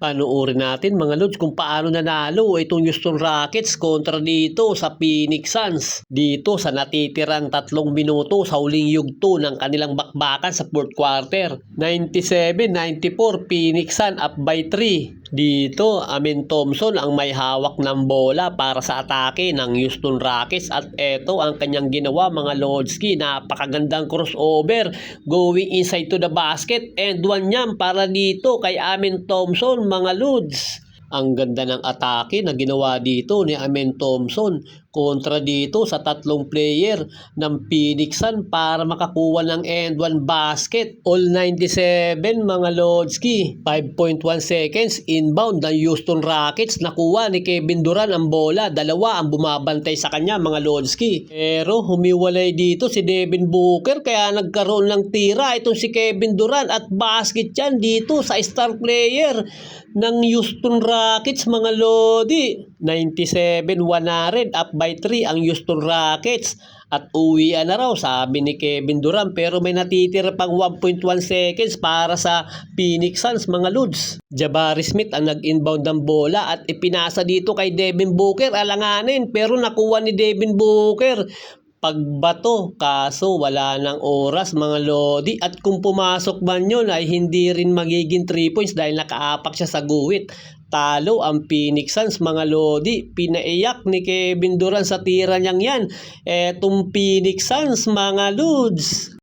Panoorin natin mga lods kung paano nanalo itong Houston Rockets kontra dito sa Phoenix Suns. Dito sa natitirang 3 minuto sa huling yugto ng kanilang bakbakan sa fourth quarter. 97-94 Phoenix Suns up by 3. Dito, Amen Thompson ang may hawak ng bola para sa atake ng Houston Rockets at eto ang kanyang ginawa mga Lodski. Napakagandang crossover going inside to the basket and one yan para dito kay Amen Thompson mga Lods. Ang ganda ng atake na ginawa dito ni Amen Thompson kontra dito sa 3 player ng Phoenix Suns para makakuha ng end one basket. All 97 mga Lodski. 5.1 seconds inbound ng Houston Rockets. Nakuha ni Kevin Durant ang bola. 2 ang bumabantay sa kanya mga Lodski. Pero humiwalay dito si Devin Booker kaya nagkaroon ng tira itong si Kevin Durant at basket yan dito sa star player ng Houston Rockets mga Lodi. 97-100 up by 3 ang Houston Rockets at uwian na raw sabi ni Kevin Durant pero may natitira pang 1.1 seconds para sa Phoenix Suns mga Lods. Jabari Smith ang nag-inbound ng bola at ipinasa dito kay Devin Booker, alanganin pero nakuha ni Devin Booker pagbato kaso wala ng oras mga Lodi at kung pumasok man yun ay hindi rin magiging 3 points dahil nakaapak siya sa guhit. Talo ang Phoenix Suns mga Lodi. Pinaiyak ni Kevin Durant sa tira niyang yan etong Phoenix Suns mga Lods.